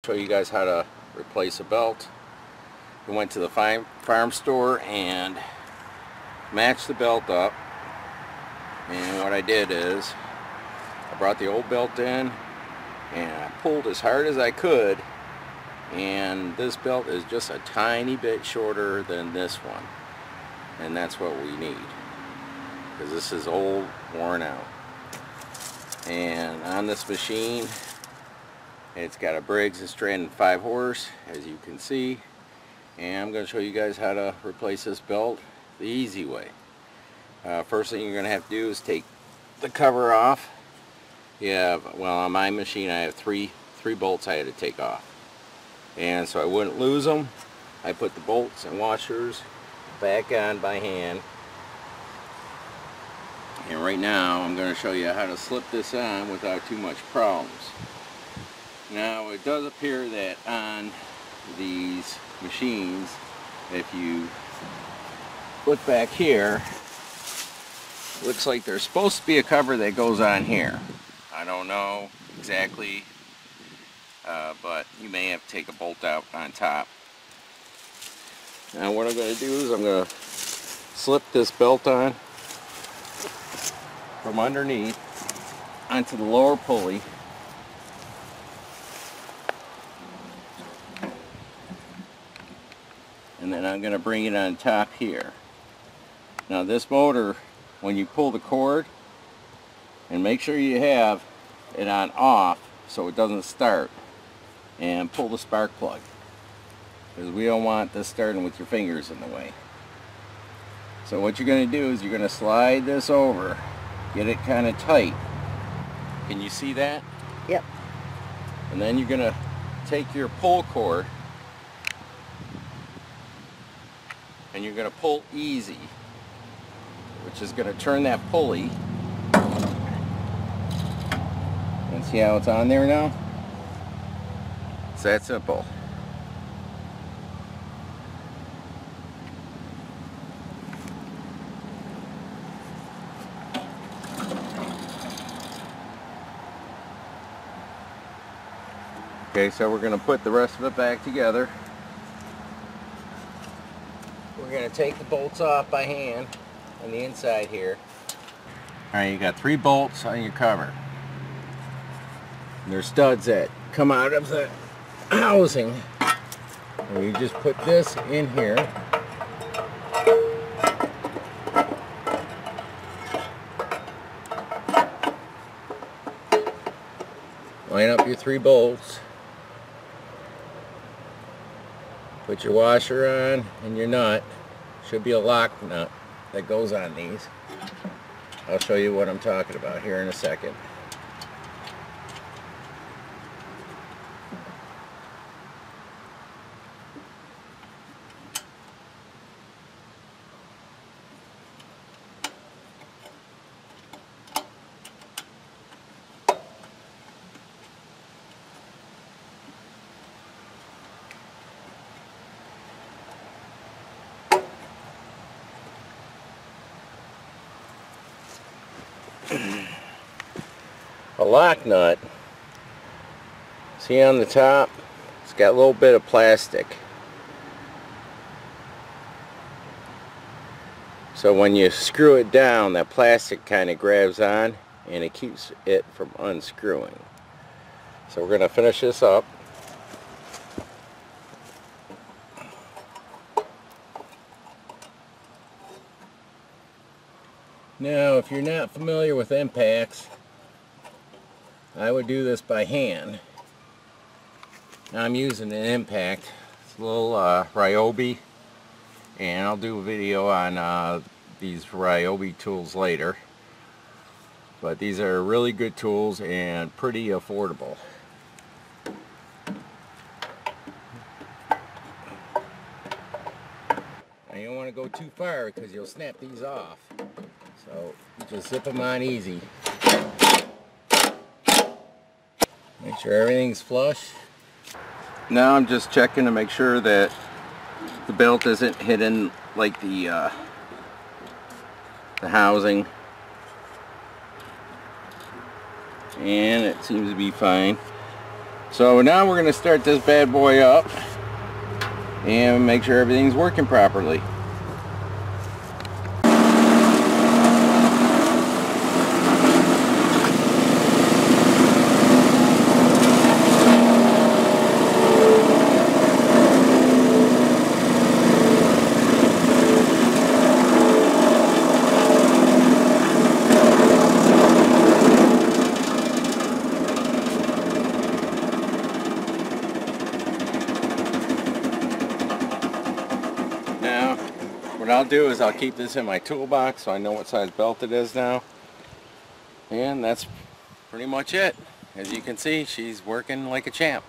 Show you guys how to replace a belt. We went to the farm store and matched the belt up, and what I did is I brought the old belt in and I pulled as hard as I could, and this belt is just a tiny bit shorter than this one, and that's what we need because this is old, worn out. And on this machine it's got a Briggs and Stratton 5-horse, as you can see, and I'm going to show you guys how to replace this belt the easy way. First thing you're going to have to do is take the cover off. Well, on my machine I have three bolts I had to take off, and so I wouldn't lose them, I put the bolts and washers back on by hand. And right now I'm going to show you how to slip this on without too much problems. Now it does appear that on these machines, if you look back here, it looks like there's supposed to be a cover that goes on here. I don't know exactly, but you may have to take a bolt out on top. Now what I'm going to do is I'm going to slip this belt on from underneath onto the lower pulley. And then I'm going to bring it on top here. Now this motor, when you pull the cord, and make sure you have it on off so it doesn't start, and pull the spark plug, because we don't want this starting with your fingers in the way. So what you're going to do is you're going to slide this over, get it kind of tight. Can you see that? Yep. And then you're going to take your pull cord and you're going to pull easy, which is going to turn that pulley. And see how it's on there now? It's that simple. Okay, so we're going to put the rest of it back together. We're going to take the bolts off by hand on the inside here. Alright, you got 3 bolts on your cover. And there's studs that come out of the housing. And you just put this in here. Line up your 3 bolts. Put your washer on and your nut. Should be a lock nut that goes on these. I'll show you what I'm talking about here in a second. A lock nut, see on the top, it's got a little bit of plastic. So when you screw it down, that plastic kind of grabs on and it keeps it from unscrewing. So we're going to finish this up. Now, if you're not familiar with impacts, I would do this by hand. Now I'm using an impact. It's a little Ryobi, and I'll do a video on these Ryobi tools later. But these are really good tools and pretty affordable. Now you don't want to go too far because you'll snap these off. So you just zip them on easy. Make sure everything's flush. Now I'm just checking to make sure that the belt isn't hidden like the housing. And it seems to be fine. So now we're going to start this bad boy up and make sure everything's working properly. Now, what I'll do is I'll keep this in my toolbox so I know what size belt it is now. And that's pretty much it. As you can see, she's working like a champ.